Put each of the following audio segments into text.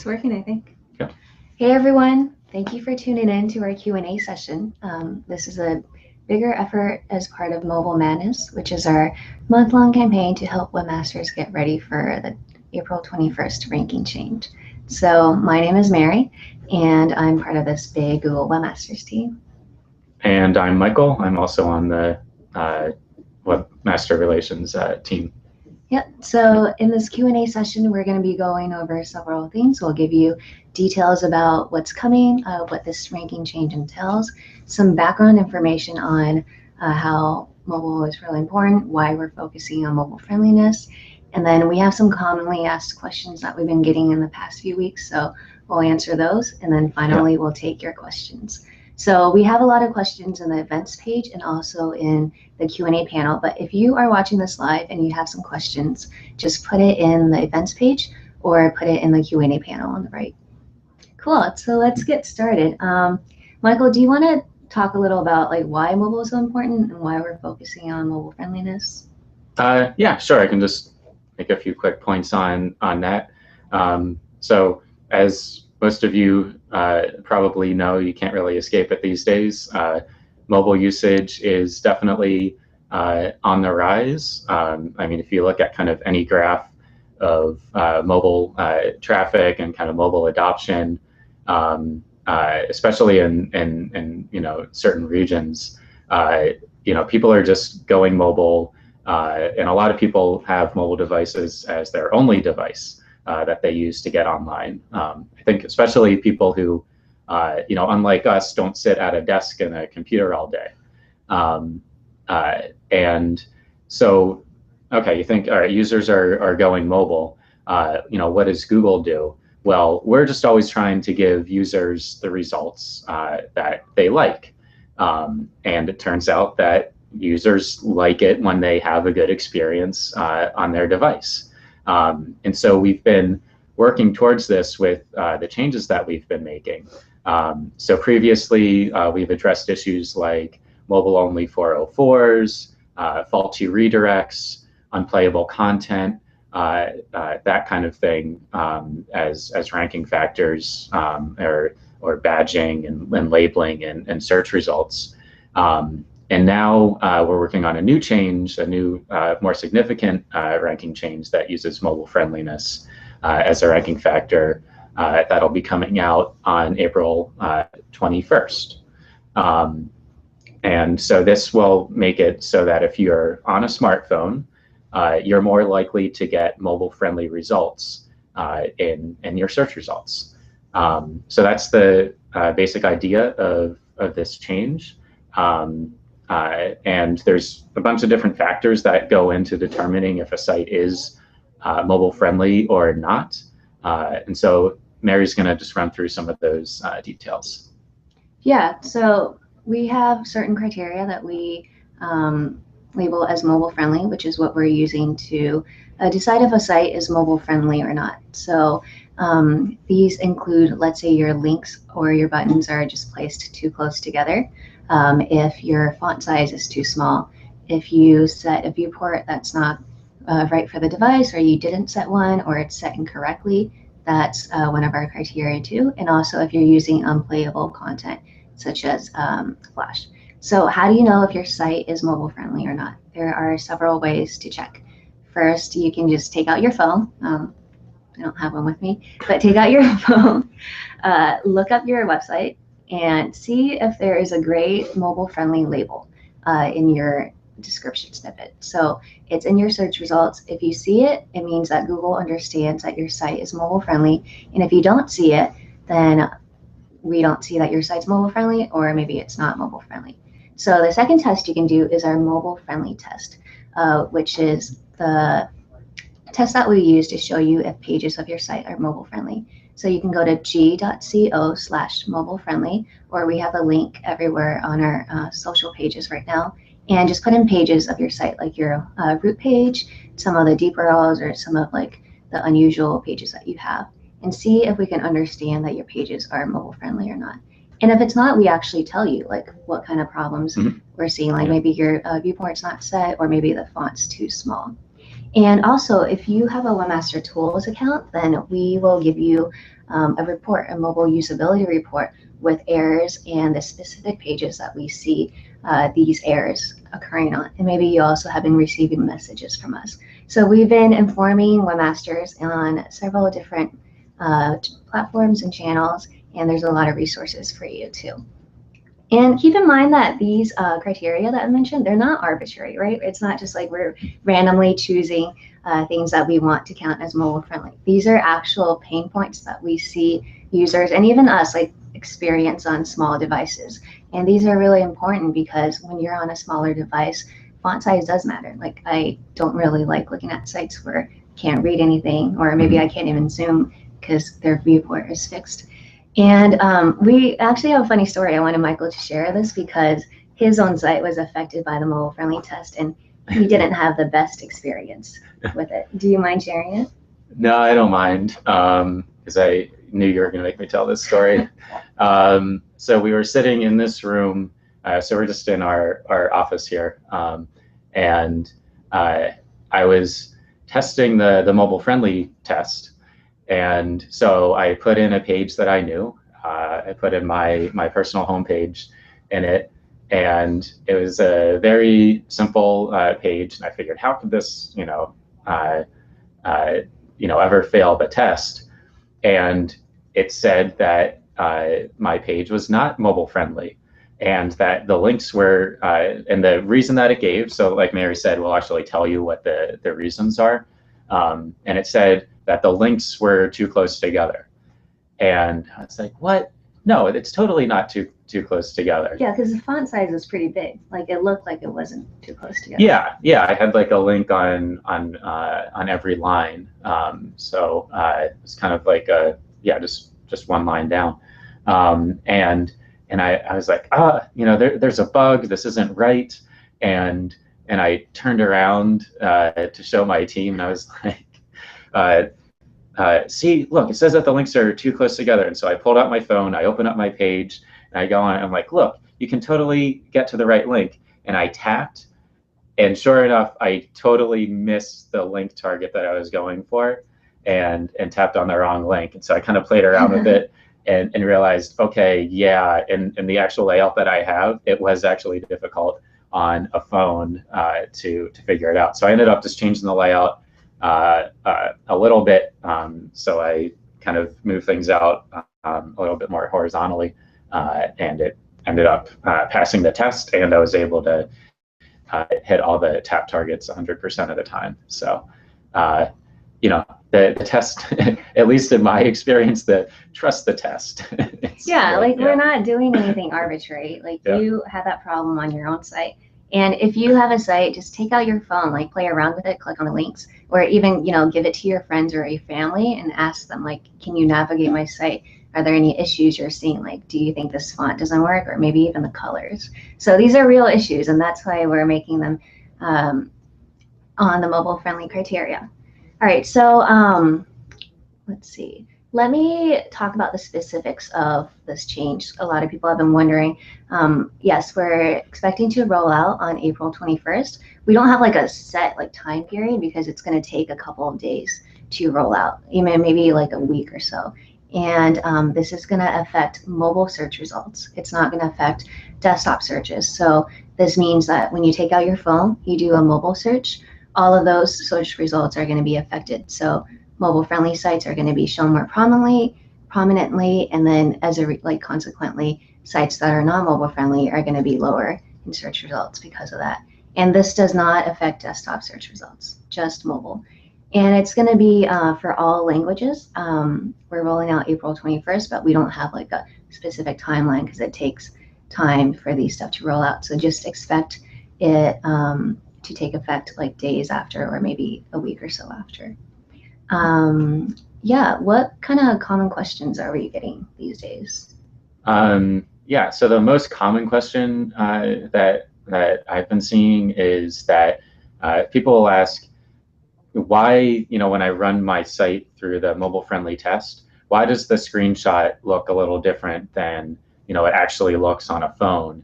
It's working, I think. Yeah. Hey everyone, thank you for tuning in to our Q&A session. This is a bigger effort as part of Mobile Madness, which is our month-long campaign to help webmasters get ready for the April 21st ranking change. So my name is Mary, and I'm part of this big Google Webmasters team. And I'm Michael. I'm also on the Webmaster Relations team. Yep, so in this Q&A session, we're going to be going over several things. We'll give you details about what's coming, what this ranking change entails, some background information on how mobile is really important, why we're focusing on mobile friendliness, and then we have some commonly asked questions that we've been getting in the past few weeks, so we'll answer those, and then finally we'll take your questions. So we have a lot of questions in the events page and also in the Q&A panel, but if you are watching this live and you have some questions, just put it in the events page or put it in the Q&A panel on the right. Cool, so let's get started. Michael, do you want to talk a little about like why mobile is so important and why we're focusing on mobile friendliness? Yeah, sure. I can just make a few quick points on that. So as most of you probably know, you can't really escape it these days. Mobile usage is definitely on the rise. I mean, if you look at kind of any graph of mobile traffic and kind of mobile adoption, especially in certain regions, people are just going mobile, and a lot of people have mobile devices as their only device that they use to get online. I think especially people who, unlike us, don't sit at a desk and a computer all day. And so, okay, you think, all right, users are going mobile. What does Google do? Well, we're just always trying to give users the results that they like. And it turns out that users like it when they have a good experience on their device. And so we've been working towards this with the changes that we've been making. So previously, we've addressed issues like mobile-only 404s, faulty redirects, unplayable content, that kind of thing as ranking factors or badging and labeling and search results. And now we're working on a new change, a new, more significant ranking change that uses mobile friendliness as a ranking factor that'll be coming out on April 21st. And so this will make it so that if you're on a smartphone, you're more likely to get mobile-friendly results in your search results. So that's the basic idea of this change. And there's a bunch of different factors that go into determining if a site is mobile friendly or not. And so Mary's going to just run through some of those details. Yeah, so we have certain criteria that we label as mobile friendly, which is what we're using to decide if a site is mobile friendly or not. So these include, let's say your links or your buttons are just placed too close together. If your font size is too small, if you set a viewport that's not right for the device, or you didn't set one, or it's set incorrectly, that's one of our criteria too. And also if you're using unplayable content, such as Flash. So how do you know if your site is mobile friendly or not? There are several ways to check. First, you can just take out your phone. I don't have one with me, but take out your phone, look up your website, and see if there is a gray mobile-friendly label in your description snippet. So it's in your search results. If you see it, it means that Google understands that your site is mobile-friendly. And if you don't see it, then we don't see that your site's mobile-friendly, or maybe it's not mobile-friendly. So the second test you can do is our mobile-friendly test, which is the test that we use to show you if pages of your site are mobile-friendly. So you can go to g.co/mobile-friendly, or we have a link everywhere on our social pages right now, and just put in pages of your site, like your root page, some of the deep URLs, or some of like the unusual pages that you have, and see if we can understand that your pages are mobile-friendly or not. And if it's not, we actually tell you like what kind of problems we're seeing, like maybe your viewport's not set, or maybe the font's too small. And also, if you have a Webmaster Tools account, then we will give you a report, a mobile usability report with errors and the specific pages that we see these errors occurring on. And maybe you also have been receiving messages from us. So we've been informing webmasters on several different platforms and channels, and there's a lot of resources for you too. And keep in mind that these criteria that I mentioned, they're not arbitrary, right? It's not just like we're randomly choosing things that we want to count as mobile friendly. These are actual pain points that we see users and even us like experience on small devices. And these are really important because when you're on a smaller device, font size does matter. Like I don't really like looking at sites where I can't read anything, or maybe I can't even zoom because their viewport is fixed. And we actually have a funny story. I wanted Michael to share this because his own site was affected by the mobile friendly test and he didn't have the best experience with it. Do you mind sharing it? No, I don't mind, because I knew you were going to make me tell this story. So we were sitting in this room, so we're just in our office here, and I was testing the mobile friendly test. And so I put in a page that I knew. I put in my personal homepage in it, and it was a very simple page. And I figured, how could this, ever fail the test? And it said that my page was not mobile friendly, and that the links were, and the reason that it gave. So, like Mary said, we'll actually tell you what the reasons are. And it said that the links were too close together. And I was like, what? No, it's totally not too close together. Yeah, because the font size is pretty big. Like it looked like it wasn't too close together. Yeah. I had like a link on every line. So it's kind of like just one line down. And I was like, there's a bug. This isn't right. And I turned around to show my team, and I was like, see, look, it says that the links are too close together. And so I pulled out my phone, I open up my page, and I go on, and I'm like, look, you can totally get to the right link. And I tapped, and sure enough, I totally missed the link target that I was going for and tapped on the wrong link. And so I kind of played around with it and realized, okay, yeah, and the actual layout that I have, it was actually difficult on a phone to figure it out. So I ended up just changing the layout a little bit, so I kind of moved things out a little bit more horizontally, and it ended up passing the test, and I was able to hit all the tap targets 100% of the time. So, the test, at least in my experience, trust the test. We're not doing anything arbitrary. Like you had that problem on your own site. And if you have a site, just take out your phone, like play around with it, click on the links, or even, give it to your friends or your family and ask them, like, can you navigate my site? Are there any issues you're seeing? Like, do you think this font doesn't work? Or maybe even the colors. So these are real issues, and that's why we're making them on the mobile friendly criteria. All right, so let's see. Let me talk about the specifics of this change. A lot of people have been wondering. Yes, we're expecting to roll out on April 21st. We don't have like a set time period because it's going to take a couple of days to roll out, even maybe like a week or so. And this is going to affect mobile search results. It's not going to affect desktop searches. So this means that when you take out your phone, you do a mobile search, all of those search results are going to be affected. So mobile-friendly sites are going to be shown more prominently, and then consequently, sites that are not mobile-friendly are going to be lower in search results because of that. And this does not affect desktop search results, just mobile. And it's going to be for all languages. We're rolling out April 21st, but we don't have like a specific timeline because it takes time for these stuff to roll out. So just expect it to take effect like days after, or maybe a week or so after. What kind of common questions are we getting these days? So the most common question that I've been seeing is that people will ask, why, when I run my site through the mobile friendly test, why does the screenshot look a little different than it actually looks on a phone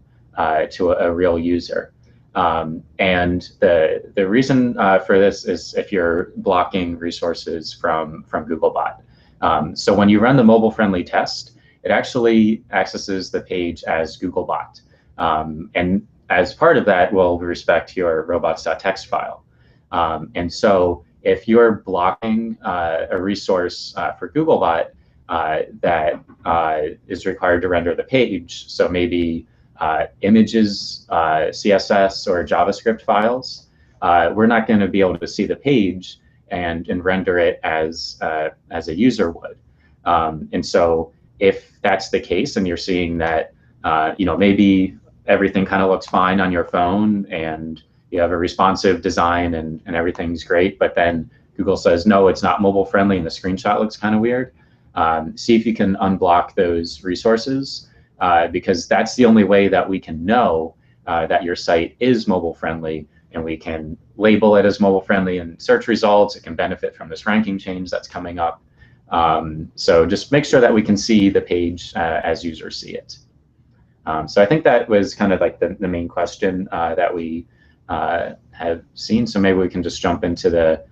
to a real user? And the reason for this is if you're blocking resources from Googlebot. So when you run the mobile-friendly test, it actually accesses the page as Googlebot. And as part of that, will respect your robots.txt file. And so if you're blocking a resource for Googlebot that is required to render the page, so maybe images, CSS, or JavaScript files, we're not going to be able to see the page and render it as a user would. And so if that's the case, and you're seeing that, maybe everything kind of looks fine on your phone, and you have a responsive design, and everything's great, but then Google says, no, it's not mobile friendly, and the screenshot looks kind of weird. See if you can unblock those resources, because that's the only way that we can know that your site is mobile friendly, and we can label it as mobile friendly in search results. It can benefit from this ranking change that's coming up. So just make sure that we can see the page as users see it. So I think that was kind of like the main question that we have seen. So maybe we can just jump into the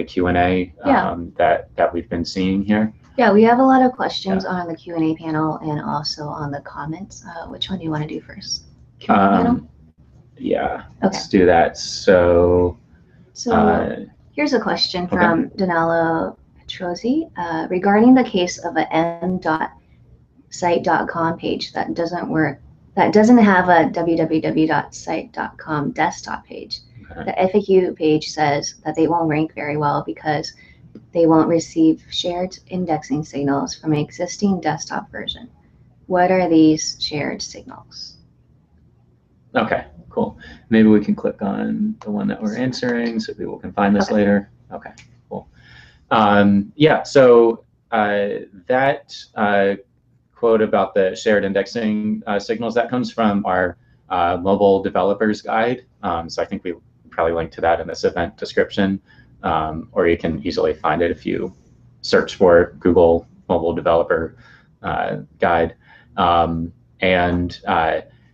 Q&A that we've been seeing here. Yeah, we have a lot of questions on the Q&A panel and also on the comments. Which one do you want to do first? Q&A panel? Yeah, let's do that. So here's a question from Danilo Petrosi regarding the case of an m.site.com page that doesn't work, that doesn't have a www.site.com desktop page. The FAQ page says that they won't rank very well because they won't receive shared indexing signals from an existing desktop version. What are these shared signals? Okay, cool. Maybe we can click on the one that we're answering so people can find this later. Okay, cool. Yeah, so that quote about the shared indexing signals, that comes from our mobile developers guide. So I think we probably link to that in this event description, or you can easily find it if you search for Google Mobile Developer Guide.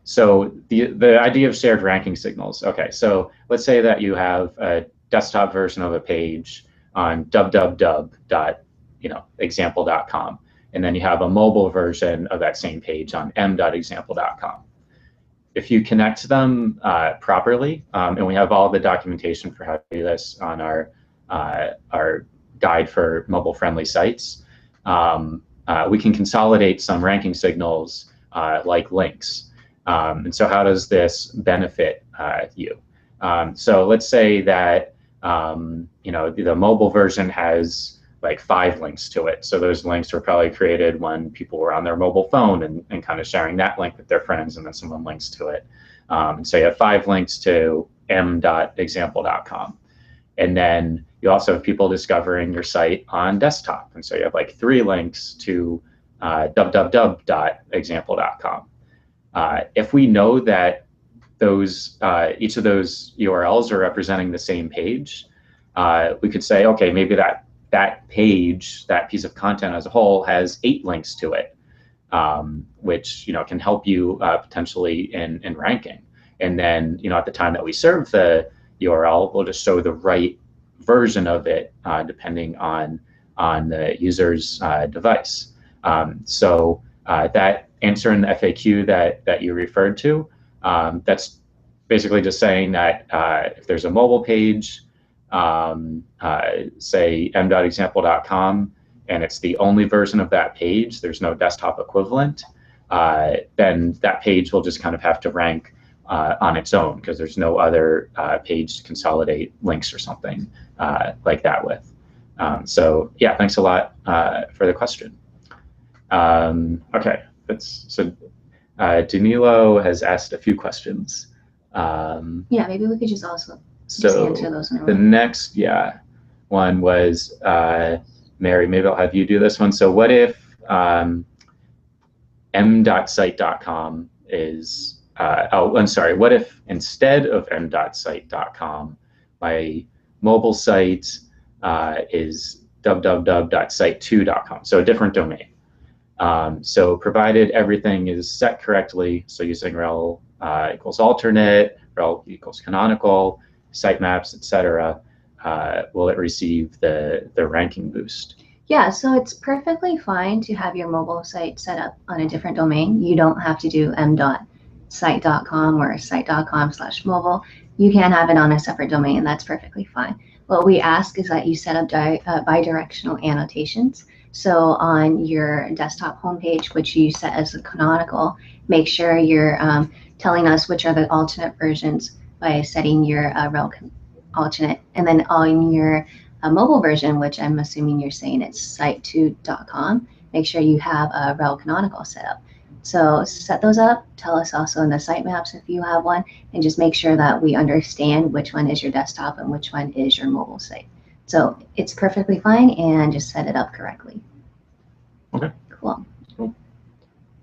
So the idea of shared ranking signals. Okay, so let's say that you have a desktop version of a page on www.example.com, and then you have a mobile version of that same page on m.example.com. If you connect them properly, and we have all the documentation for how to do this on our guide for mobile-friendly sites, we can consolidate some ranking signals like links. And so how does this benefit you? So let's say that the mobile version has like 5 links to it. So those links were probably created when people were on their mobile phone and kind of sharing that link with their friends, and then someone links to it. So you have 5 links to m.example.com. And then you also have people discovering your site on desktop. And so you have like 3 links to www.example.com. If we know that each of those URLs are representing the same page, we could say, okay, maybe that page, that piece of content as a whole, has 8 links to it, which can help you potentially in ranking. And then at the time that we serve the URL, we'll just show the right version of it depending on the user's device. So that answer in the FAQ that you referred to, that's basically just saying that if there's a mobile page, say m.example.com, and it's the only version of that page, there's no desktop equivalent, then that page will just kind of have to rank on its own, because there's no other page to consolidate links or something like that with. So yeah, thanks a lot for the question. Okay, so Danilo has asked a few questions. Yeah, maybe we could just also answer those in a row. The next one was, Mary, maybe I'll have you do this one. So what if m.site.com is, I'm sorry, what if instead of m.site.com, my mobile site is www.site2.com, so a different domain. So provided everything is set correctly, so using rel equals alternate, rel equals canonical, sitemaps, etc., will it receive the ranking boost? Yeah, so it's perfectly fine to have your mobile site set up on a different domain. You don't have to do m.site.com or site.com/mobile. You can have it on a separate domain. That's perfectly fine. What we ask is that you set up bidirectional annotations. So on your desktop homepage, which you set as a canonical, make sure you're telling us which are the alternate versions by setting your rel alternate. And then on your mobile version, which I'm assuming you're saying it's site2.com, make sure you have a rel canonical set up. So set those up. Tell us also in the sitemaps if you have one, and just make sure that we understand which one is your desktop and which one is your mobile site. So it's perfectly fine, and just set it up correctly. Okay. Cool.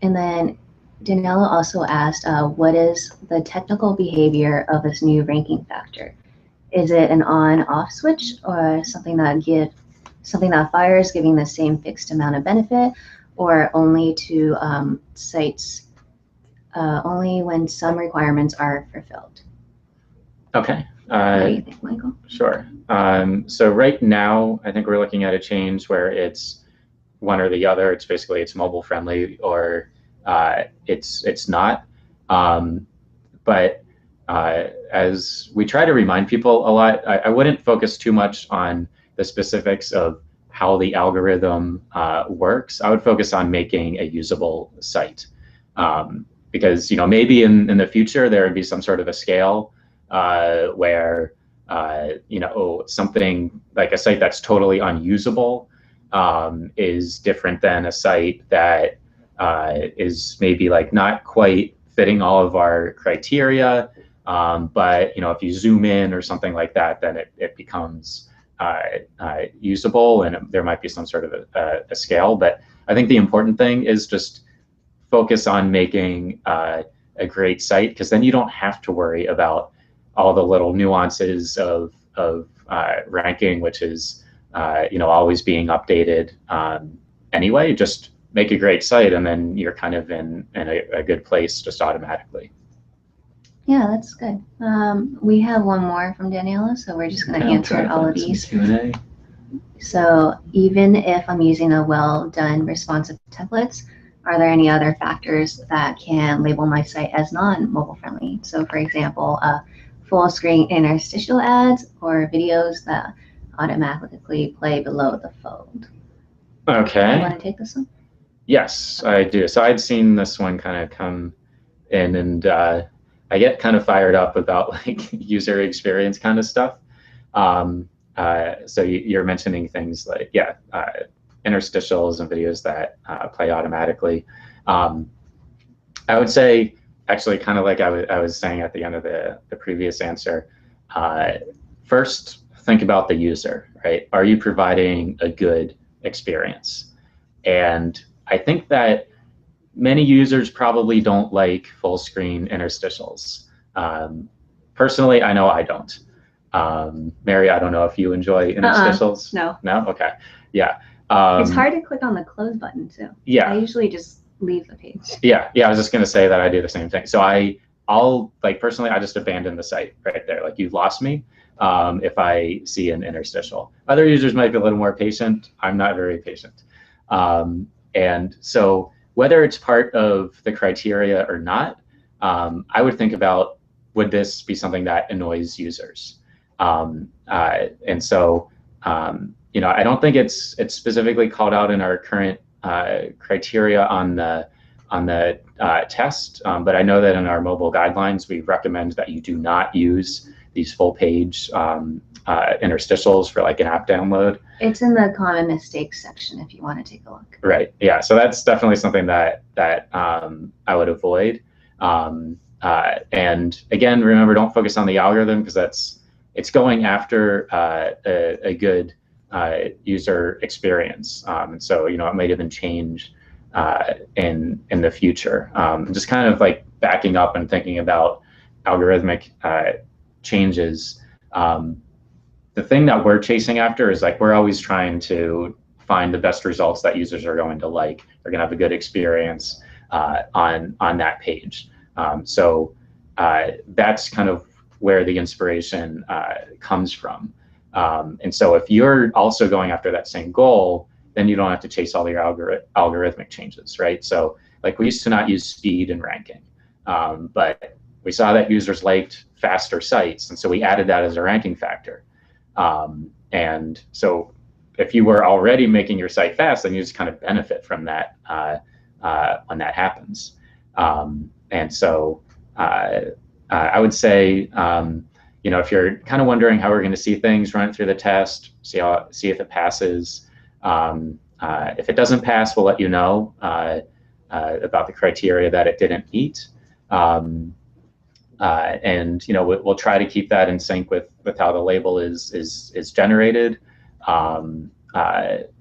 And then Daniela also asked, what is the technical behavior of this new ranking factor? Is it an on-off switch, or something that fires, giving the same fixed amount of benefit, or only to sites only when some requirements are fulfilled? Okay. What do you think, Michael? Sure. So right now, I think we're looking at a change where it's one or the other. It's basically it's mobile friendly or it's not. But as we try to remind people a lot, I wouldn't focus too much on the specifics of how the algorithm works. I would focus on making a usable site, because maybe in the future there would be some sort of a scale where something like a site that's totally unusable is different than a site that is maybe like not quite fitting all of our criteria. But if you zoom in or something like that, then it becomes usable, and there might be some sort of a scale. But I think the important thing is just focus on making a great site, because then you don't have to worry about all the little nuances of ranking, which is always being updated anyway. Just make a great site, and then you're kind of in a good place just automatically. Yeah, that's good. We have one more from Daniela, so we're just going to answer all of these. Q&A. So even if I'm using a well-done responsive templates, are there any other factors that can label my site as non-mobile friendly? So for example, full screen interstitial ads or videos that automatically play below the fold. Okay. You want to take this one? Yes, I do. So I'd seen this one kind of come in, and I get kind of fired up about like user experience kind of stuff. So you're mentioning things like, interstitials and videos that play automatically. I would say, actually, kind of like I was saying at the end of the previous answer, first think about the user, right? Are you providing a good experience? And I think that many users probably don't like full screen interstitials. Personally, I know I don't. Mary, I don't know if you enjoy interstitials. No. No? Okay. Yeah. It's hard to click on the close button too. Yeah. I usually just leave the page. Yeah. I was just going to say that I do the same thing. So I'll personally, I just abandon the site right there. Like, you've lost me if I see an interstitial. Other users might be a little more patient. I'm not very patient. And so whether it's part of the criteria or not, I would think about, would this be something that annoys users? And so, I don't think it's specifically called out in our current criteria on the test, but I know that in our mobile guidelines, we recommend that you do not use these full page interstitials for like an app download. It's in the common mistakes section if you want to take a look. Right. Yeah. So that's definitely something that I would avoid. And again, remember, don't focus on the algorithm, because it's going after a good user experience. And so it might even change in the future. Just kind of like backing up and thinking about algorithmic changes. The thing that we're chasing after is like, we're always trying to find the best results that users are going to like. They're going to have a good experience on that page. So that's kind of where the inspiration comes from. And so if you're also going after that same goal, then you don't have to chase all your algorithmic changes, right? So like we used to not use speed in ranking, but we saw that users liked faster sites, and so we added that as a ranking factor. And so if you were already making your site fast, then you just kind of benefit from that when that happens. And so I would say, if you're kind of wondering how we're going to see things, run it through the test, see if it passes. If it doesn't pass, we'll let you know about the criteria that it didn't meet. And we'll try to keep that in sync with how the label is generated. Although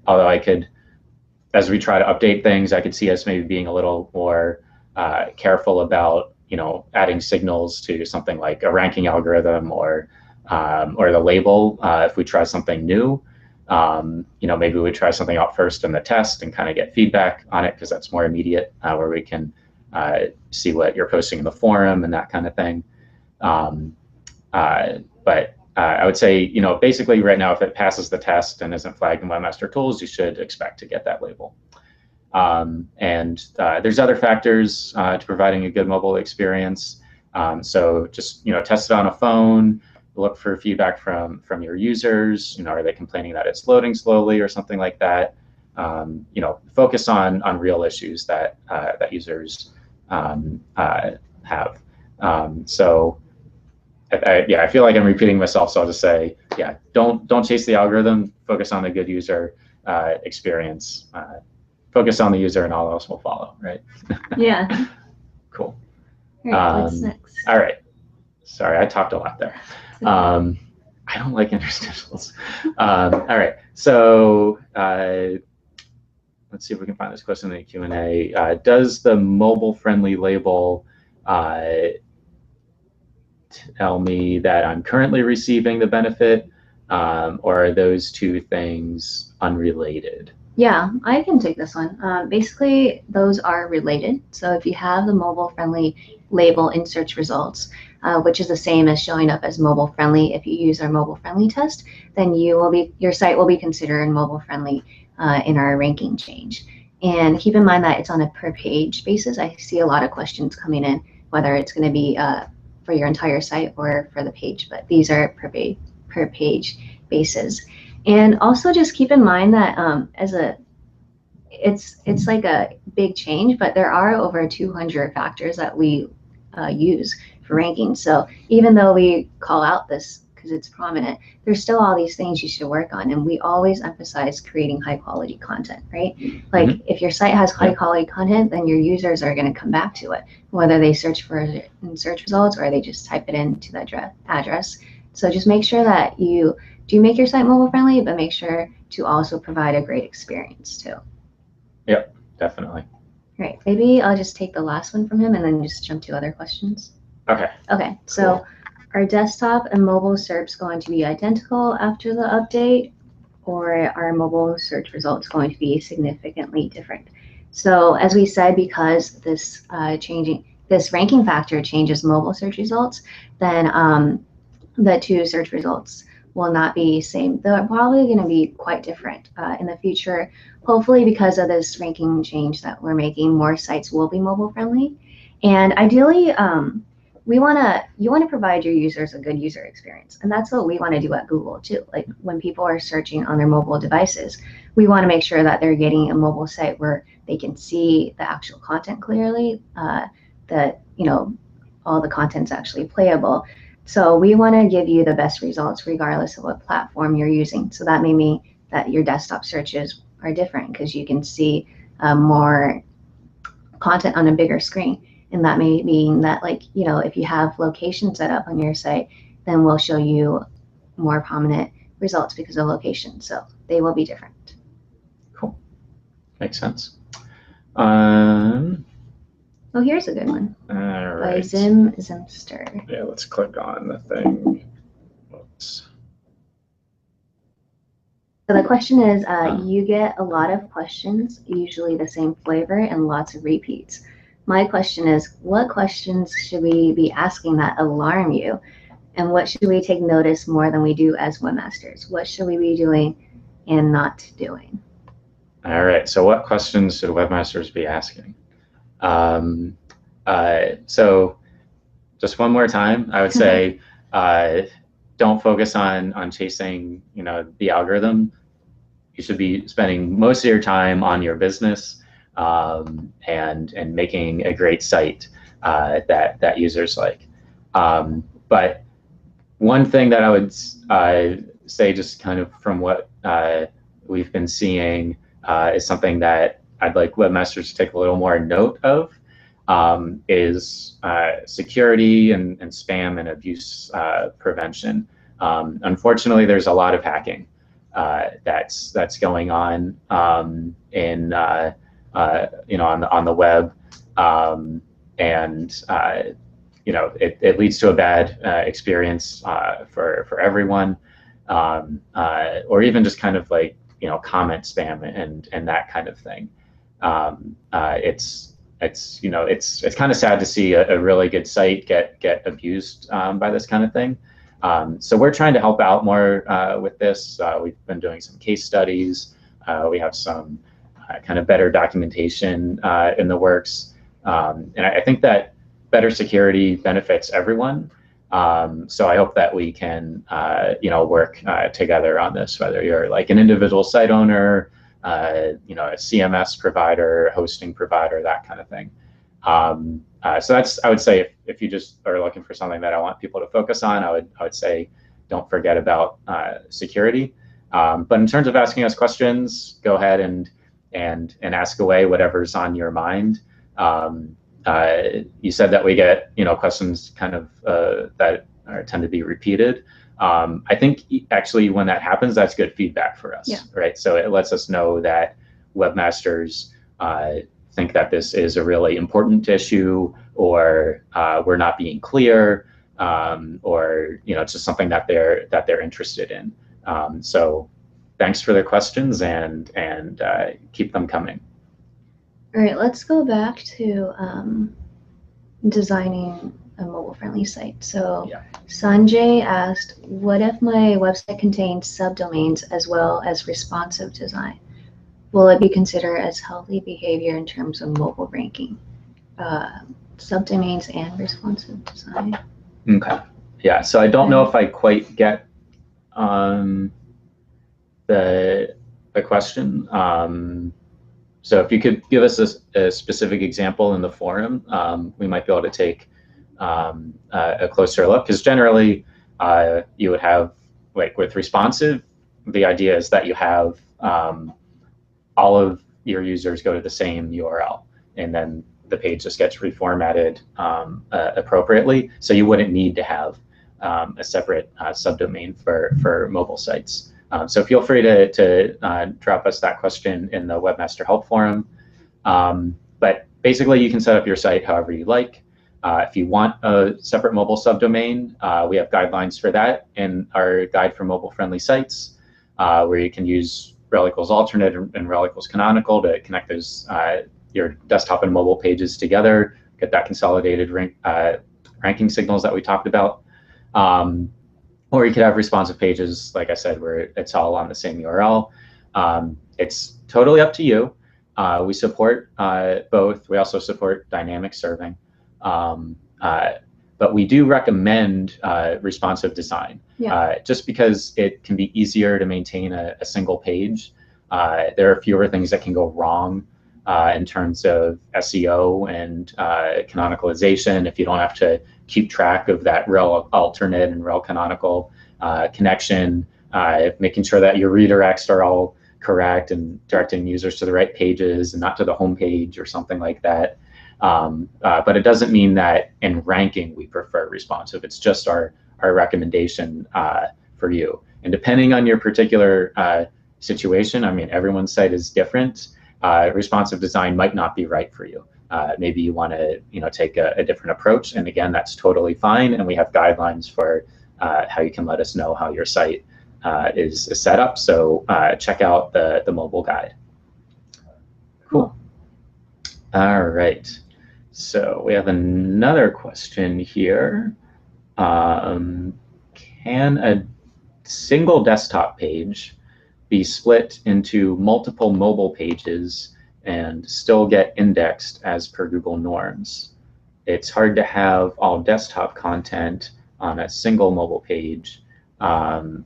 I could, as we try to update things, I could see us maybe being a little more careful about adding signals to something like a ranking algorithm or the label if we try something new. Maybe we try something out first in the test and kind of get feedback on it, because that's more immediate, where we can see what you're posting in the forum and that kind of thing. But I would say, basically right now, if it passes the test and isn't flagged in Webmaster Tools, you should expect to get that label. And there's other factors to providing a good mobile experience. So just test it on a phone, look for feedback from your users. Are they complaining that it's loading slowly or something like that? Focus on real issues that users have. I feel like I'm repeating myself, so I'll just say, don't chase the algorithm. Focus on the good user experience. Focus on the user, and all else will follow. Right? Yeah. Cool. All right, what's next? All right. Sorry, I talked a lot there. I don't like interstitials. All right. So let's see if we can find this question in the Q&A. Does the mobile-friendly label tell me that I'm currently receiving the benefit, or are those two things unrelated? Yeah, I can take this one. Basically, those are related. So if you have the mobile-friendly label in search results, which is the same as showing up as mobile-friendly, if you use our mobile-friendly test, then your site will be considered mobile-friendly in our ranking change. And keep in mind that it's on a per-page basis. I see a lot of questions coming in, whether it's going to be for your entire site or for the page, but these are per page basis. And also just keep in mind that it's like a big change, but there are over 200 factors that we use for ranking. So even though we call out this because it's prominent, there's still all these things you should work on. And we always emphasize creating high quality content, right? Like if your site has high quality content, then your users are going to come back to it, whether they search for it in search results or they just type it into the address. So just make sure that you do make your site mobile friendly, but make sure to also provide a great experience too. Yep, definitely. Right. Maybe I'll just take the last one from him and then just jump to other questions. Okay. Okay. So cool. Are desktop and mobile SERPs going to be identical after the update, or are mobile search results going to be significantly different? So as we said, because this ranking factor changes mobile search results, then the two search results will not be same. They're probably going to be quite different in the future. Hopefully, because of this ranking change that we're making, more sites will be mobile friendly. And ideally, you want to provide your users a good user experience. And that's what we want to do at Google too. Like when people are searching on their mobile devices, we want to make sure that they're getting a mobile site where they can see the actual content clearly, that all the content's actually playable. So we want to give you the best results regardless of what platform you're using. So that may mean that your desktop searches are different because you can see more content on a bigger screen. And that may mean that, if you have location set up on your site, then we'll show you more prominent results because of location. So they will be different. Cool. Makes sense. Oh, here's a good one. All right. By Zimster. Yeah, let's click on the thing. Whoops. So the question is, you get a lot of questions, usually the same flavor and lots of repeats. My question is, what questions should we be asking that alarm you? And what should we take notice more than we do as webmasters? What should we be doing and not doing? All right. So what questions should webmasters be asking? Um, so just one more time, I would say, don't focus on chasing, the algorithm. You should be spending most of your time on your business, and making a great site that users like. But one thing that I would say, just kind of from what we've been seeing, is something that I'd like webmasters to take a little more note of, is security and spam and abuse prevention. Unfortunately, there's a lot of hacking that's going on, in on the web, and it leads to a bad experience for everyone, or even just kind of like comment spam and that kind of thing. It's kind of sad to see a really good site get abused by this kind of thing. So we're trying to help out more with this. We've been doing some case studies. We have some kind of better documentation in the works, and I think that better security benefits everyone. So I hope that we can, work together on this, whether you're like an individual site owner, a CMS provider, hosting provider, that kind of thing. So I would say, if you just are looking for something that I want people to focus on, I would say don't forget about security. But in terms of asking us questions, go ahead and ask away whatever's on your mind. You said that we get questions kind of that tend to be repeated. I think actually when that happens, that's good feedback for us, right? So it lets us know that webmasters think that this is a really important issue, or we're not being clear, or it's just something that they're interested in. So thanks for the questions, and keep them coming. All right, let's go back to designing a mobile-friendly site. So Sanjay asked, what if my website contains subdomains as well as responsive design? Will it be considered as healthy behavior in terms of mobile ranking? Subdomains and responsive design. Okay. Yeah, so I don't know if I quite get the question. So if you could give us a specific example in the forum, we might be able to take a closer look. Because generally, you would have, like with responsive, the idea is that you have all of your users go to the same URL, and then the page just gets reformatted appropriately. So you wouldn't need to have a separate subdomain for mobile sites. So feel free to drop us that question in the Webmaster Help Forum. But basically, you can set up your site however you like. If you want a separate mobile subdomain, we have guidelines for that in our guide for mobile-friendly sites, where you can use rel equals alternate and rel equals canonical to connect those your desktop and mobile pages together, get that consolidated ranking signals that we talked about. Or you could have responsive pages, like I said, where it's all on the same URL. It's totally up to you. We support both. We also support dynamic serving. But we do recommend responsive design, just because it can be easier to maintain a single page. There are fewer things that can go wrong in terms of SEO and canonicalization if you don't have to keep track of that rel alternate and rel canonical connection, making sure that your redirects are all correct and directing users to the right pages and not to the home page or something like that. But it doesn't mean that in ranking we prefer responsive. It's just our recommendation for you. And depending on your particular situation, I mean, everyone's site is different. Responsive design might not be right for you. Maybe you want to take a different approach, and again, that's totally fine. And we have guidelines for how you can let us know how your site is set up. So check out the mobile guide. Cool. All right. So we have another question here. Can a single desktop page be split into multiple mobile pages and still get indexed as per Google norms. It's hard to have all desktop content on a single mobile page,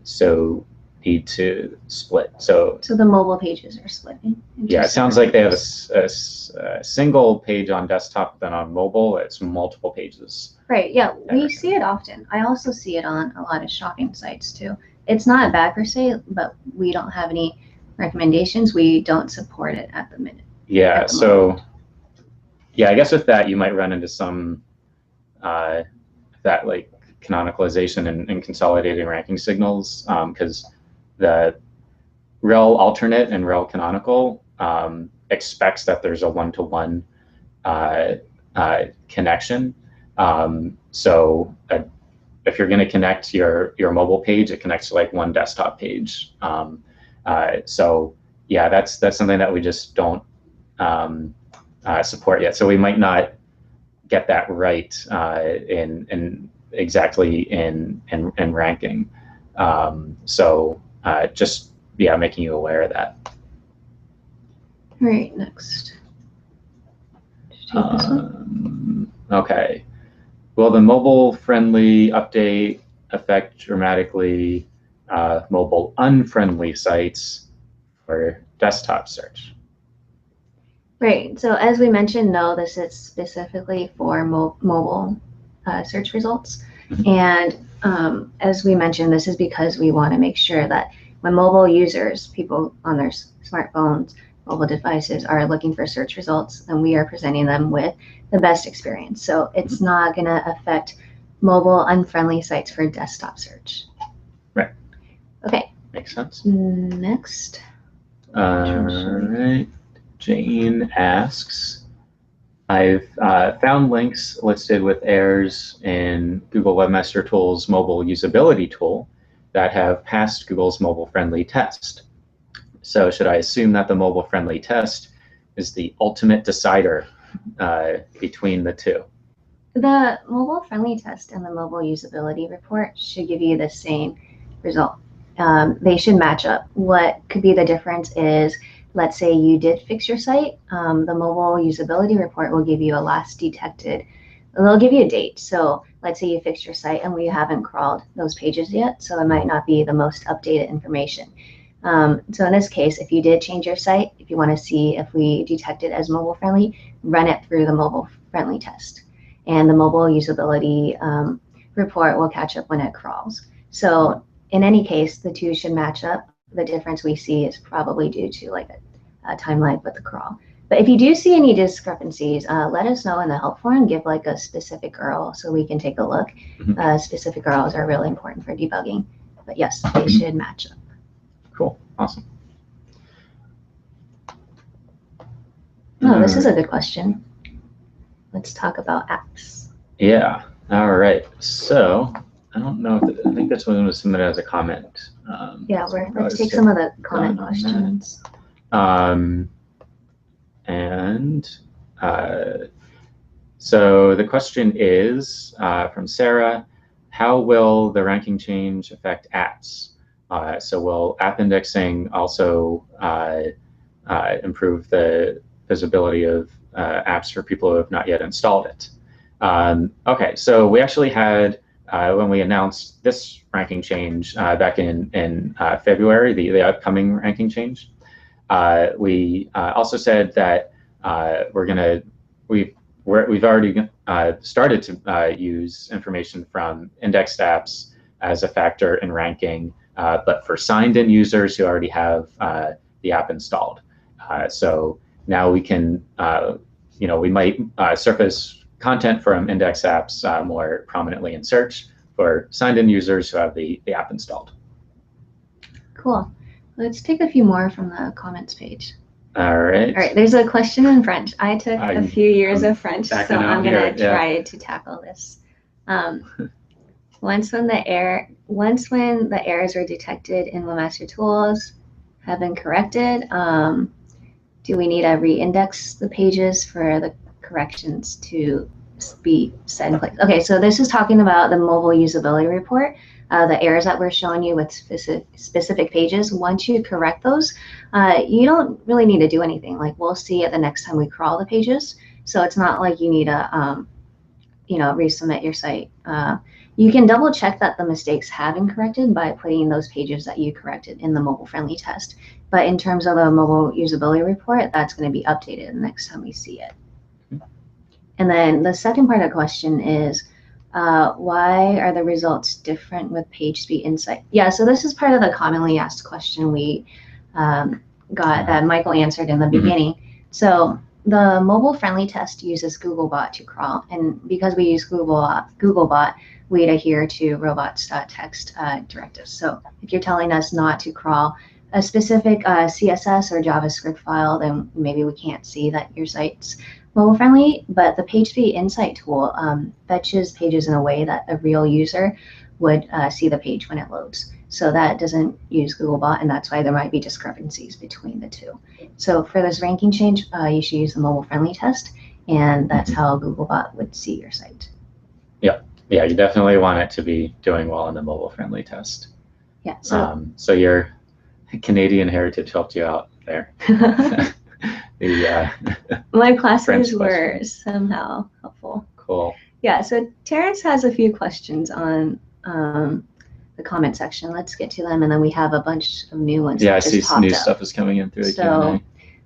so need to split. So the mobile pages are splitting. Yeah, it sounds like they have a single page on desktop, then on mobile, it's multiple pages. Right, yeah, we see it often. I also see it on a lot of shopping sites too. It's not bad per se, but we don't have any recommendations. We don't support it at the minute. Yeah, so yeah, I guess with that you might run into some that like canonicalization and consolidating ranking signals, because the rel alternate and rel canonical expects that there's a one-to-one connection. So if you're going to connect your mobile page, it connects to like one desktop page. So yeah, that's something that we just don't support yet. So we might not get that right in exactly in ranking. So just making you aware of that. All right, next. Did you take this one? Okay. Will the mobile-friendly update affect dramatically mobile unfriendly sites for desktop search? Right. So as we mentioned, no, this is specifically for mobile search results. And as we mentioned, this is because we want to make sure that when mobile users, people on their smartphones, mobile devices are looking for search results, then we are presenting them with the best experience. So it's not going to affect mobile unfriendly sites for desktop search. Right. Okay. Makes sense. Next. All right. Jane asks, I've found links listed with errors in Google Webmaster Tools mobile usability tool that have passed Google's mobile-friendly test. So should I assume that the mobile-friendly test is the ultimate decider between the two? The mobile-friendly test and the mobile usability report should give you the same result. They should match up. What could be the difference is, let's say you did fix your site, the mobile usability report will give you a last detected, they'll give you a date. So let's say you fixed your site and we haven't crawled those pages yet, so it might not be the most updated information. So in this case, if you did change your site, if you want to see if we detect it as mobile friendly, run it through the mobile friendly test. And the mobile usability report will catch up when it crawls. So in any case, the two should match up. The difference we see is probably due to like a time lag with the crawl. But if you do see any discrepancies, let us know in the help forum, give like a specific URL so we can take a look. Specific URLs are really important for debugging. But yes, they should match up. Cool. Awesome. Oh, this is a good question. Let's talk about apps. Yeah. All right. So I don't know if I think this one was submitted as a comment. Yeah, let's take some of the comment questions. So the question is from Sarah, how will the ranking change affect apps? So will app indexing also improve the visibility of apps for people who have not yet installed it? Okay, so we actually had, when we announced this ranking change back in February, the upcoming ranking change, we also said that we've already started to use information from indexed apps as a factor in ranking, but for signed-in users who already have the app installed. So now we can, we might surface content from index apps more prominently in search for signed-in users who have the app installed. Cool. Let's take a few more from the comments page. All right. All right, there's a question in French. I took a few years of French, so I'm going to try to tackle this. Once when the errors were detected in Webmaster Tools have been corrected, do we need to re-index the pages for the corrections to be set in place? Okay, so this is talking about the mobile usability report. the errors that we're showing you with specific pages, once you correct those, you don't really need to do anything. Like we'll see it the next time we crawl the pages. So it's not like you need to, resubmit your site. You can double check that the mistakes have been corrected by putting those pages that you corrected in the mobile friendly test. But in terms of the mobile usability report, that's going to be updated the next time we see it. And then the second part of the question is, why are the results different with PageSpeed Insight? Yeah, so this is part of the commonly asked question we got that Michael answered in the beginning. So the mobile friendly test uses Googlebot to crawl, and because we use Googlebot, we adhere to robots.txt directives. So if you're telling us not to crawl a specific CSS or JavaScript file, then maybe we can't see that your site's mobile friendly. But the PageSpeed Insight tool fetches pages in a way that a real user would see the page when it loads. So that doesn't use Googlebot, and that's why there might be discrepancies between the two. So for this ranking change, you should use the mobile friendly test, and that's how Googlebot would see your site. Yeah, you definitely want it to be doing well in the mobile friendly test. Yeah. So your Canadian heritage helped you out there. My classes were somehow helpful. Cool. Yeah, so Terrence has a few questions on the comment section. Let's get to them, and then we have a bunch of new ones. Yeah, I see some new stuff is coming in through the Q&A.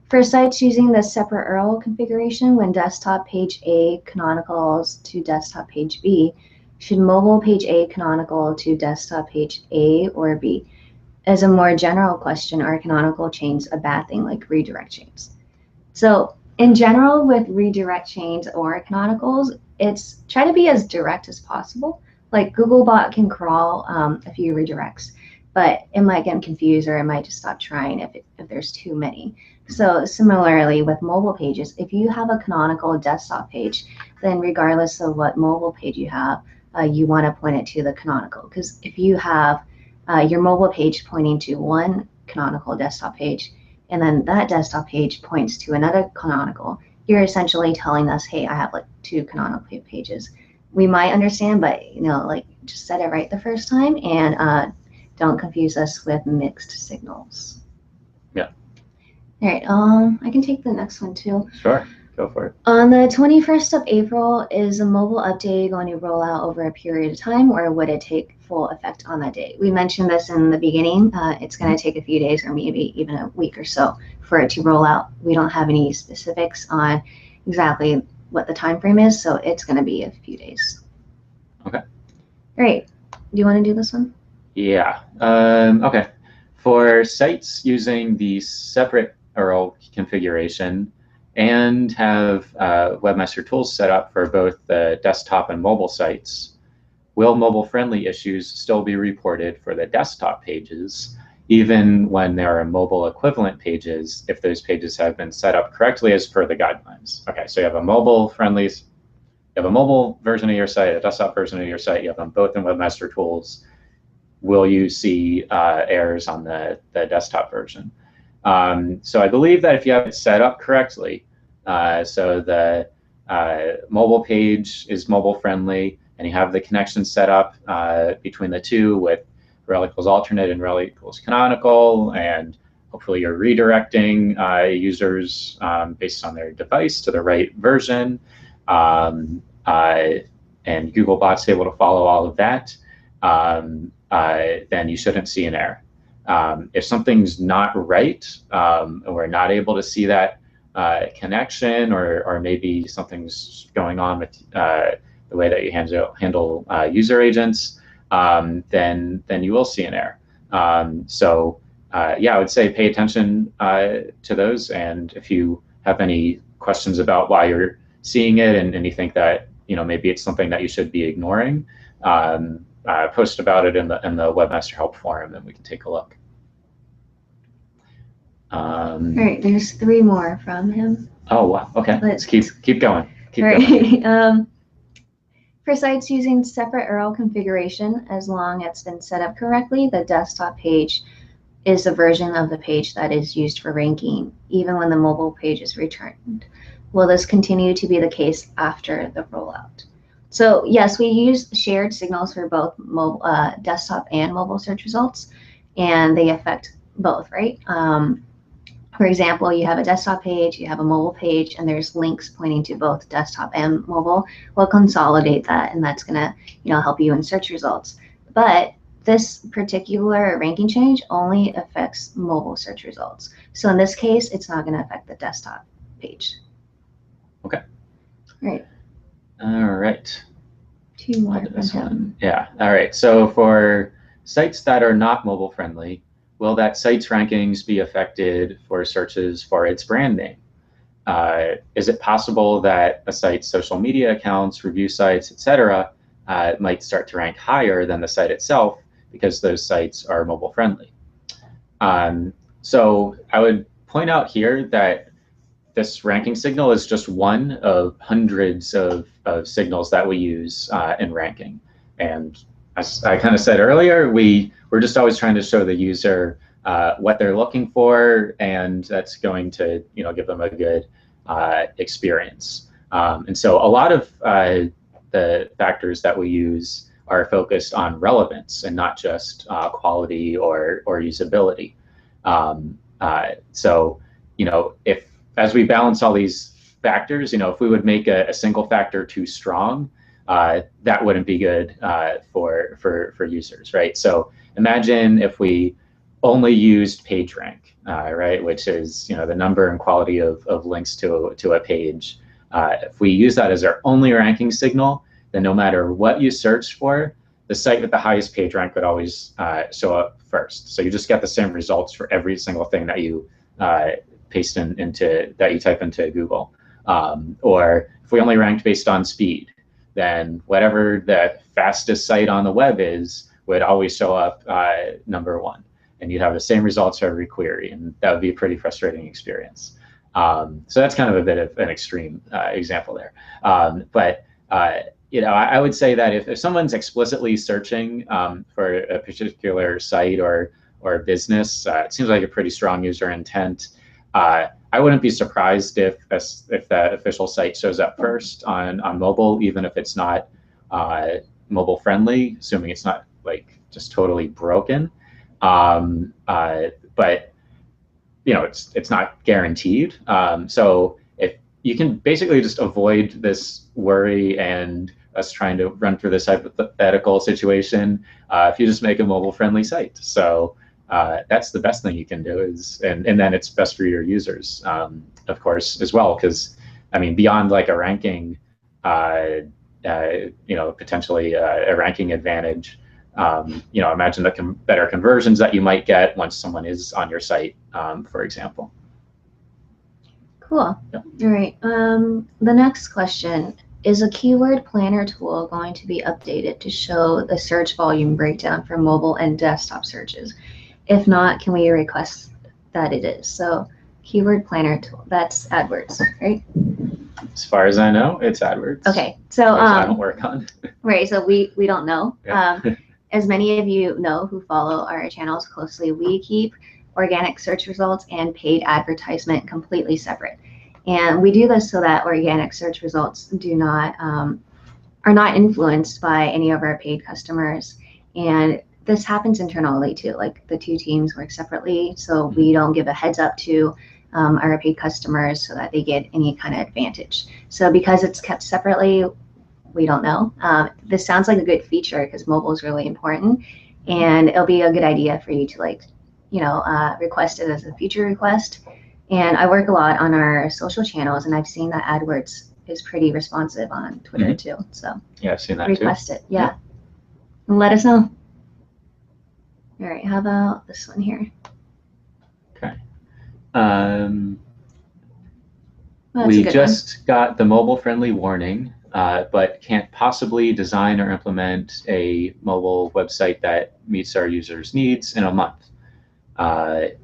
For sites using the separate URL configuration, when desktop page A canonicals to desktop page B, should mobile page A canonical to desktop page A or B? As a more general question, are canonical chains a bad thing, like redirect chains? So in general, with redirect chains or canonicals, it's try to be as direct as possible. Like Googlebot can crawl a few redirects, but it might get confused or it might just stop trying if there's too many. So similarly with mobile pages, if you have a canonical desktop page, then regardless of what mobile page you have, you want to point it to the canonical. Because if you have your mobile page pointing to one canonical desktop page, and then that desktop page points to another canonical, you're essentially telling us, hey, I have like two canonical pages. We might understand, but just set it right the first time, and don't confuse us with mixed signals. Yeah. All right. I can take the next one too. Sure. Go for it. On the 21st of April, is a mobile update going to roll out over a period of time, or would it take full effect on that day? We mentioned this in the beginning. It's going to take a few days or maybe even a week or so for it to roll out. We don't have any specifics on exactly what the time frame is, so it's going to be a few days. Okay. Great. Do you want to do this one? Yeah. Okay. For sites using the separate URL configuration and have Webmaster Tools set up for both the desktop and mobile sites, will mobile-friendly issues still be reported for the desktop pages, even when there are mobile equivalent pages, if those pages have been set up correctly as per the guidelines? Okay, so you have a mobile version of your site, a desktop version of your site, you have them both in Webmaster Tools. Will you see errors on the desktop version? So I believe that if you have it set up correctly, so the mobile page is mobile friendly, and you have the connection set up between the two with rel equals alternate and rel equals canonical, and hopefully you're redirecting users based on their device to the right version, and Googlebot's able to follow all of that, then you shouldn't see an error. If something's not right, and we're not able to see that connection, or maybe something's going on with the way that you handle user agents, then you will see an error. Yeah, I would say pay attention to those, and if you have any questions about why you're seeing it and you think that maybe it's something that you should be ignoring, post about it in the Webmaster Help forum, and we can take a look. All right, there's 3 more from him. Oh wow! Okay, let's keep going. Keep going. For sites using separate URL configuration, as long as it's been set up correctly, the desktop page is a version of the page that is used for ranking, even when the mobile page is returned. Will this continue to be the case after the rollout? So yes, we use shared signals for both mobile, desktop and mobile search results, and they affect both, right? For example, you have a desktop page, you have a mobile page, and there's links pointing to both desktop and mobile. We'll consolidate that, and that's gonna, help you in search results. But this particular ranking change only affects mobile search results. So in this case, it's not gonna affect the desktop page. Okay. Right. All right. Two more I'll do from this him. one. Yeah. All right. So for sites that are not mobile friendly, will that site's rankings be affected for searches for its brand name? Is it possible that a site's social media accounts, review sites, etc., might start to rank higher than the site itself because those sites are mobile friendly? So I would point out here that this ranking signal is just one of hundreds of signals that we use in ranking. And as I kind of said earlier, we're just always trying to show the user what they're looking for, and that's going to give them a good experience. And so a lot of the factors that we use are focused on relevance and not just quality or usability. So if as we balance all these factors, if we would make a single factor too strong, that wouldn't be good for users, right? So imagine if we only used PageRank, right, which is the number and quality of links to a page. If we use that as our only ranking signal, then no matter what you search for, the site with the highest PageRank would always show up first. So you just get the same results for every single thing that you paste that you type into Google. Or if we only ranked based on speed, then whatever the fastest site on the web is would always show up number one, and you'd have the same results for every query, and that would be a pretty frustrating experience. So that's kind of a bit of an extreme example there. But I would say that if someone's explicitly searching for a particular site or business, it seems like a pretty strong user intent. I wouldn't be surprised if that official site shows up first on mobile, even if it's not mobile friendly, assuming it's not like just totally broken. But it's not guaranteed. So if you can basically just avoid this worry and us trying to run through this hypothetical situation, if you just make a mobile friendly site. So that's the best thing you can do and then it's best for your users, of course, as well, because I mean, beyond like a ranking, potentially a ranking advantage, imagine the better conversions that you might get once someone is on your site, for example. Cool. Yep. All right. The next question, is a keyword planner tool going to be updated to show the search volume breakdown for mobile and desktop searches? If not, can we request that it is? So keyword planner tool, that's AdWords, right? As far as I know, it's AdWords. Okay, so I don't work on. Right, so we don't know. Yeah. As many of you know who follow our channels closely, we keep organic search results and paid advertisement completely separate. And we do this so that organic search results are not influenced by any of our paid customers. And this happens internally too, like the two teams work separately, so we don't give a heads up to our paid customers so that they get any kind of advantage. So because it's kept separately, we don't know. This sounds like a good feature because mobile is really important, and it'll be a good idea for you to request it as a feature request. And I work a lot on our social channels, and I've seen that AdWords is pretty responsive on Twitter too. So yeah, I've seen that request too. it, yeah. And let us know. All right, how about this one here? Okay. We just got the mobile-friendly warning, but can't possibly design or implement a mobile website that meets our users' needs in a month.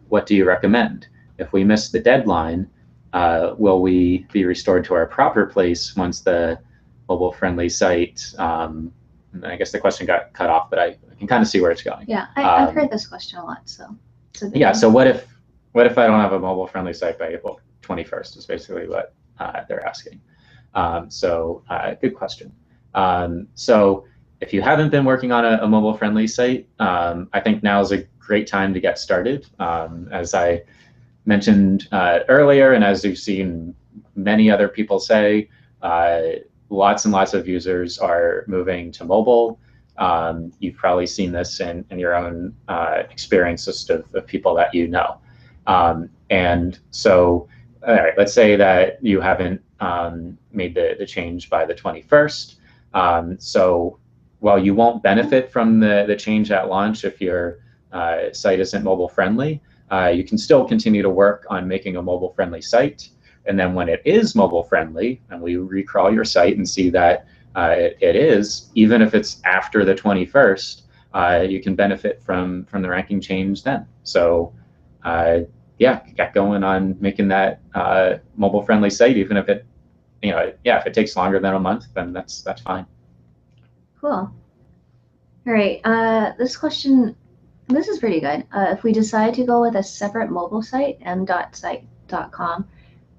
What do you recommend? If we miss the deadline, will we be restored to our proper place once the mobile-friendly site? I guess the question got cut off, but I can kind of see where it's going. Yeah, I've heard this question a lot. So yeah, so what if I don't have a mobile-friendly site by April 21st is basically what they're asking. So good question. So if you haven't been working on a mobile-friendly site, I think now is a great time to get started. As I mentioned earlier, and as you've seen many other people say, lots and lots of users are moving to mobile. You've probably seen this in your own experience just of people that you know. And so, all right, let's say that you haven't made the change by the 21st. So while you won't benefit from the change at launch if your site isn't mobile friendly, you can still continue to work on making a mobile friendly site. And then when it is mobile friendly and we recrawl your site and see that it is, even if it's after the 21st, you can benefit from the ranking change then. So yeah, get going on making that mobile friendly site, even if it, if it takes longer than a month, then that's fine. Cool. All right, this question, this is pretty good. If we decide to go with a separate mobile site, m.site.com,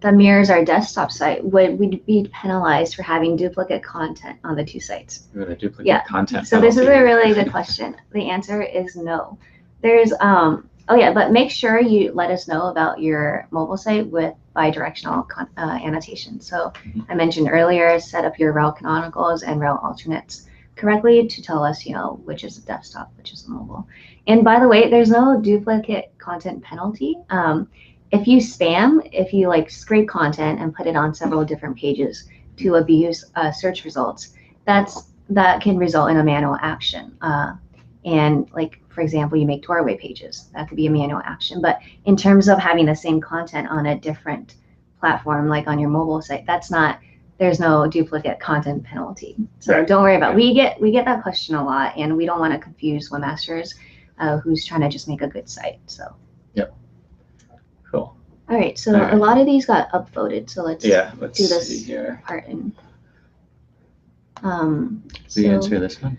that mirrors our desktop site, would we be penalized for having duplicate content on the two sites? The duplicate content. So this is a really good question. The answer is no. There's, oh yeah, but make sure you let us know about your mobile site with bidirectional annotation. So I mentioned earlier, set up your rel canonicals and rel alternates correctly to tell us, which is a desktop, which is a mobile. And by the way, there's no duplicate content penalty. If you spam, if you scrape content and put it on several different pages to abuse search results, that can result in a manual action. And for example, you make doorway pages, that could be a manual action. But in terms of having the same content on a different platform, like on your mobile site, there's no duplicate content penalty. So don't worry about it. We get that question a lot, and we don't want to confuse webmasters who's trying to just make a good site. So. Yep. Cool. All right. So a lot of these got upvoted. So let's do this here. part. And so you answer this one?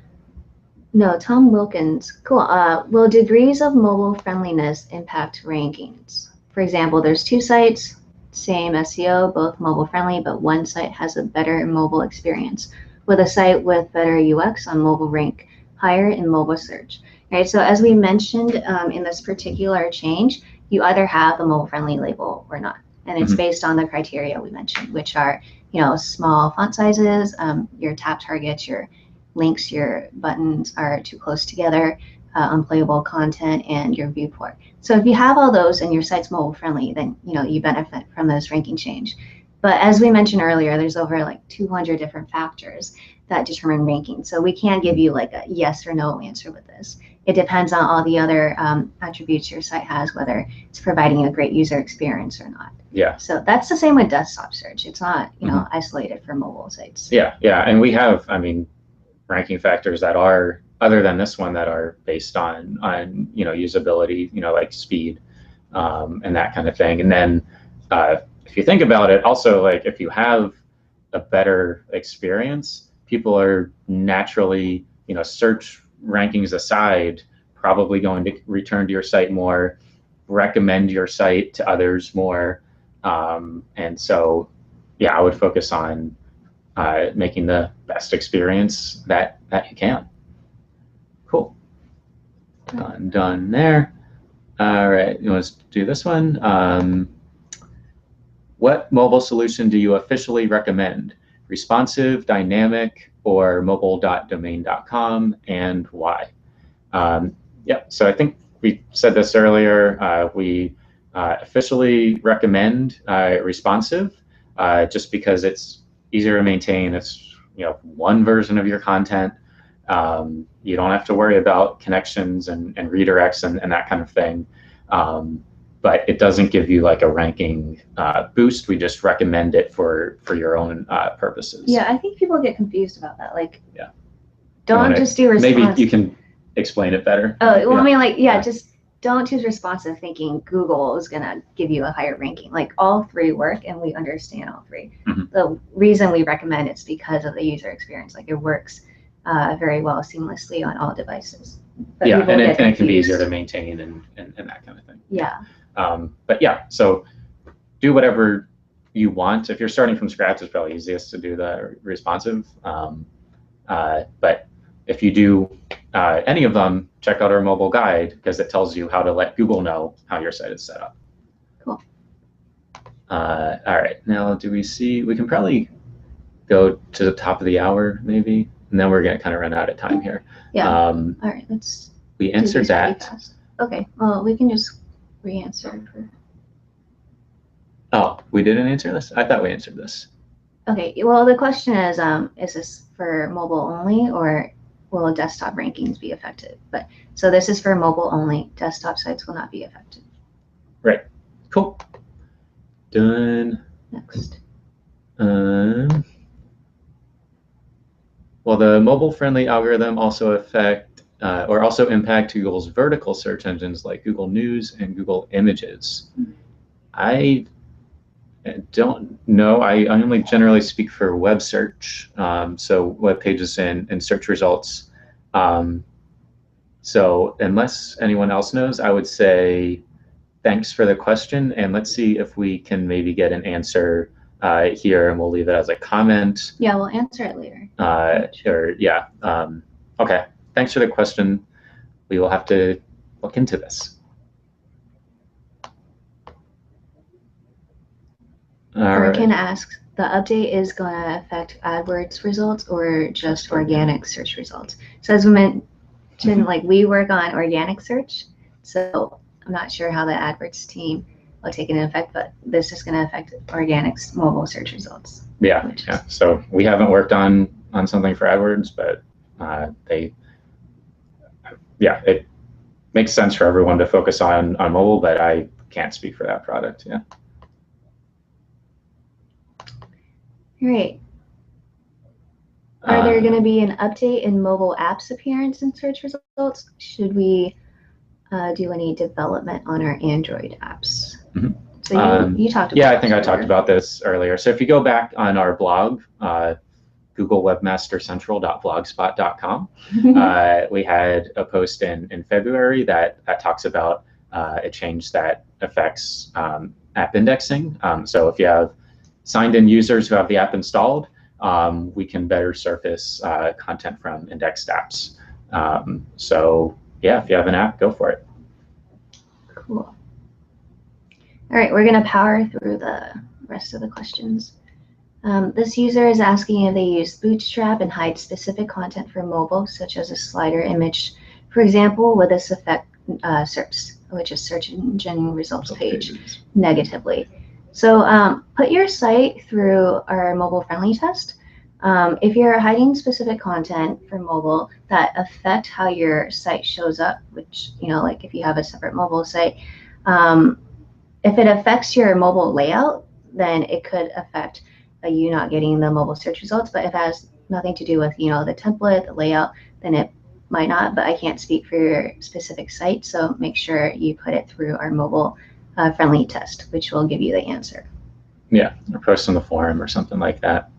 No, Tom Wilkins. Cool. Will degrees of mobile friendliness impact rankings? For example, there's two sites, same SEO, both mobile friendly, but one site has a better mobile experience. With a site with better UX on mobile rank higher in mobile search. Right. So as we mentioned in this particular change, you either have the mobile friendly label or not. And it's based on the criteria we mentioned, which are, small font sizes, your tab targets, your links, your buttons are too close together, unplayable content, and your viewport. So if you have all those and your site's mobile friendly, then you benefit from this ranking change. But as we mentioned earlier, there's over 200 different factors that determine ranking. So we can't give you a yes or no answer with this. It depends on all the other attributes your site has, whether it's providing a great user experience or not. Yeah. So that's the same with desktop search. It's not isolated for mobile sites. Yeah, and we have, ranking factors that are, other than this one, that are based on usability, like speed, and that kind of thing. And then if you think about it, also if you have a better experience, people are naturally, search rankings aside, probably going to return to your site more, recommend your site to others more. And so, yeah, I would focus on making the best experience that you can. Cool. Done there. All right, you want to do this one? What mobile solution do you officially recommend? Responsive, dynamic, or mobile.domain.com, and why? So I think we said this earlier. We officially recommend responsive just because it's easier to maintain. It's one version of your content. You don't have to worry about connections and redirects and that kind of thing. But it doesn't give you a ranking boost. We just recommend it for your own purposes. Yeah, I think people get confused about that. Don't just do responsive. Maybe you can explain it better. Oh, well, just don't choose responsive thinking Google is gonna give you a higher ranking. All three work, and we understand all three. The reason we recommend it's because of the user experience. It works very well seamlessly on all devices. But and it can be easier to maintain and that kind of thing. Yeah. But yeah, so do whatever you want. If you're starting from scratch, it's probably easiest to do the responsive. But if you do any of them, check out our mobile guide because it tells you how to let Google know how your site is set up. Cool. All right, now do we see, we can probably go to the top of the hour maybe, and then we're gonna kind of run out of time here. Yeah. All right, let's we do answered these pretty that. fast. Okay, well, we can just re-answer. Oh, we didn't answer this? I thought we answered this. Okay, well, the question is this for mobile only or will desktop rankings be affected? But so this is for mobile only. Desktop sites will not be affected. Right. Cool. Done. Next. Well, the mobile-friendly algorithm also also impact Google's vertical search engines like Google News and Google Images. I don't know. I only generally speak for web search, so web pages and search results. So unless anyone else knows, I would say thanks for the question, and let's see if we can maybe get an answer here, and we'll leave it as a comment. Yeah, we'll answer it later. Okay. Thanks for the question. We will have to look into this. Hurricane asks, the update is going to affect AdWords results or just organic search results? So as we mentioned, like we work on organic search, so I'm not sure how the AdWords team will take it in effect, but this is going to affect organic's mobile search results. Yeah. So we haven't worked on something for AdWords, but it makes sense for everyone to focus on mobile, but I can't speak for that product. Yeah. Great. Are there going to be an update in mobile apps appearance in search results? Should we do any development on our Android apps? Mm-hmm. So you talked about. Yeah, I think I talked about this earlier. So if you go back on our blog, googlewebmastercentral.blogspot.com, we had a post in February that talks about a change that affects app indexing. So if you have signed in users who have the app installed, we can better surface content from indexed apps. So yeah, if you have an app, go for it. Cool. All right, we're going to power through the rest of the questions. This user is asking if they use Bootstrap and hide specific content for mobile, such as a slider image. For example, would this affect SERPs, which is search engine results page, negatively? So put your site through our mobile-friendly test. If you're hiding specific content for mobile that affect how your site shows up, which, like if you have a separate mobile site, if it affects your mobile layout, then it could affect you not getting the mobile search results. But if it has nothing to do with, the template, the layout, then it might not. But I can't speak for your specific site, so make sure you put it through our mobile friendly test, which will give you the answer. Yeah, or post on the forum or something like that.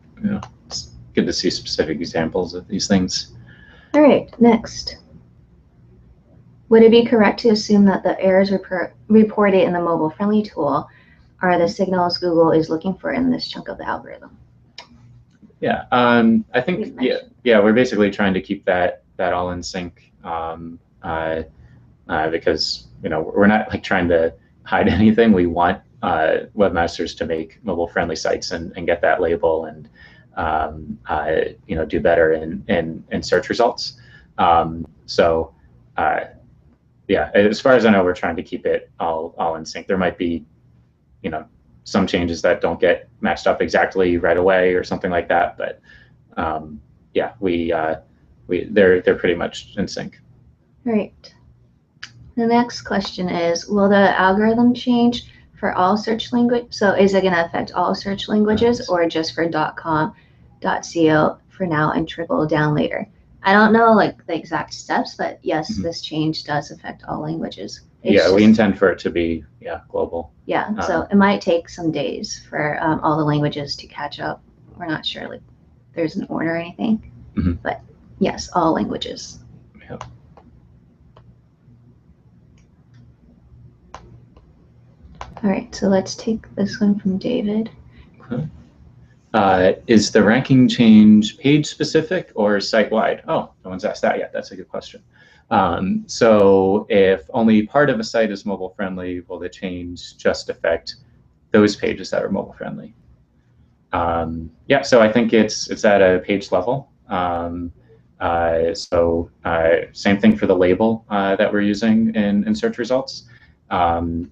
It's good to see specific examples of these things. All right, next. Would it be correct to assume that the errors reported in the mobile friendly tool are the signals Google is looking for in this chunk of the algorithm? Yeah, I think we're basically trying to keep that all in sync because we're not trying to hide anything. We want webmasters to make mobile friendly sites and get that label and do better in search results. Yeah, as far as I know, we're trying to keep it all in sync. There might be, some changes that don't get matched up exactly right away or something like that, but yeah, they're pretty much in sync. Right. The next question is, will the algorithm change for all search language? So is it going to affect all search languages or just for .com, .co for now and trickle down later? I don't know the exact steps, but yes, this change does affect all languages. We intend for it to be global. Yeah, so it might take some days for all the languages to catch up. We're not sure there's an order or anything, but yes, all languages. Yep. All right, so let's take this one from David. Okay. Is the ranking change page specific or site wide? Oh, no one's asked that yet. That's a good question. So if only part of a site is mobile friendly, will the change just affect those pages that are mobile friendly? Yeah, so I think it's at a page level. Same thing for the label that we're using in search results.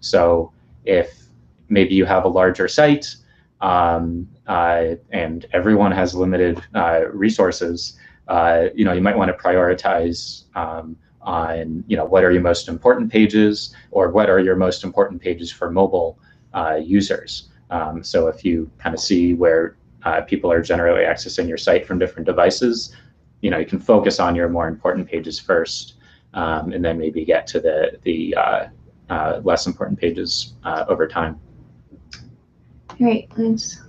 So if maybe you have a larger site and everyone has limited resources, you might want to prioritize on what are your most important pages, or what are your most important pages for mobile users. So if you kind of see where people are generally accessing your site from different devices, you can focus on your more important pages first, and then maybe get to the less important pages over time. Great. There's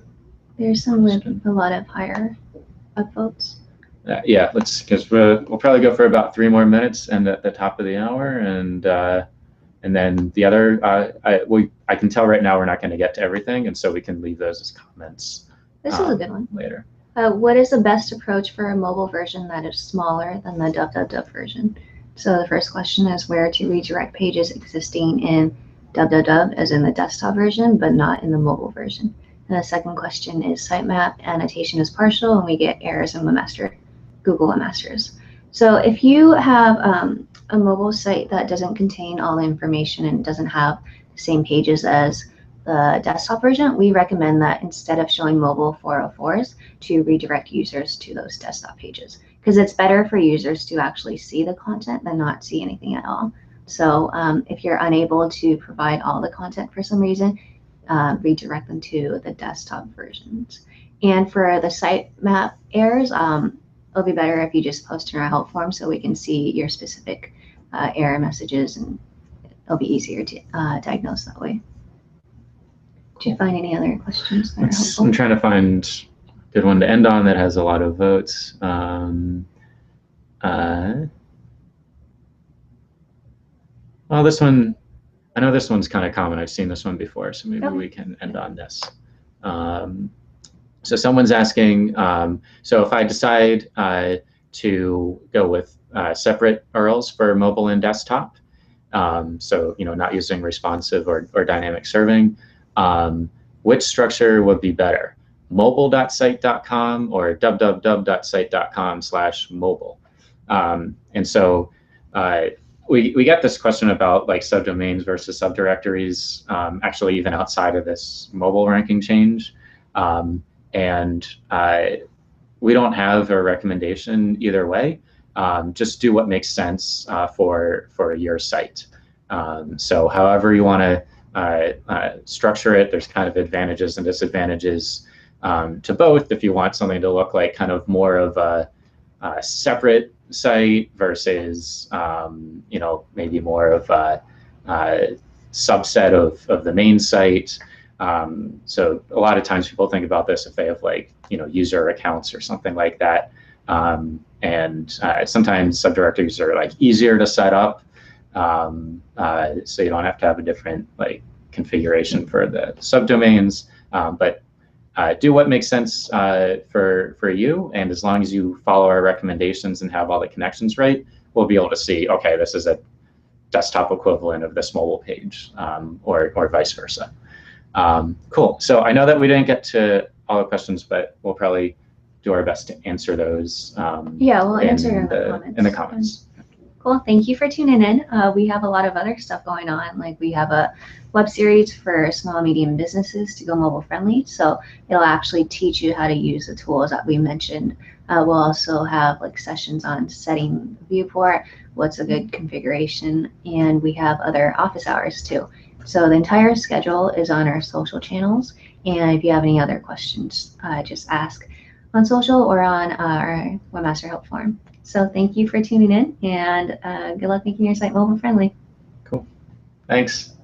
some with a lot of higher upvotes. Yeah, because we'll probably go for about 3 more minutes and at the top of the hour, and then the other, I can tell right now we're not going to get to everything, and so we can leave those as comments. This is a good one. Later. What is the best approach for a mobile version that is smaller than the www version? So the first question is where to redirect pages existing in www, as in the desktop version, but not in the mobile version. And the second question is sitemap annotation is partial, and we get errors in Google Webmasters. So if you have a mobile site that doesn't contain all the information and doesn't have the same pages as the desktop version, we recommend that instead of showing mobile 404s, to redirect users to those desktop pages, because it's better for users to actually see the content than not see anything at all. So if you're unable to provide all the content for some reason, redirect them to the desktop versions. And for the sitemap errors, it'll be better if you just post in our help form so we can see your specific error messages, and it'll be easier to diagnose that way. Did you find any other questions that are helpful? I'm trying to find a good one to end on that has a lot of votes. Well, this one, I know this one's kind of common. I've seen this one before, so maybe we can end on this. So someone's asking, so if I decide to go with separate URLs for mobile and desktop, so not using responsive or dynamic serving, which structure would be better, mobile.site.com or www.site.com/mobile? And so we get this question about like subdomains versus subdirectories, actually even outside of this mobile ranking change. And we don't have a recommendation either way. Just do what makes sense for your site. So however you want to structure it, there's kind of advantages and disadvantages to both. If you want something to look like kind of more of a separate site versus maybe more of a subset of the main site. So a lot of times people think about this if they have like user accounts or something like that, and sometimes subdirectories are like easier to set up, so you don't have to have a different like configuration for the subdomains, but do what makes sense for you, and as long as you follow our recommendations and have all the connections right, we'll be able to see, okay, this is a desktop equivalent of this mobile page, or vice versa. Cool. So I know that we didn't get to all the questions, but we'll probably do our best to answer those. Yeah, we'll answer in the comments. Cool. Thank you for tuning in. We have a lot of other stuff going on. Like we have a web series for small and medium businesses to go mobile friendly. So it'll actually teach you how to use the tools that we mentioned. We'll also have like sessions on setting viewport, what's a good configuration, and we have other office hours too. So the entire schedule is on our social channels. And if you have any other questions, just ask on social or on our Webmaster Help Forum. So thank you for tuning in, and good luck making your site mobile friendly. Cool. Thanks.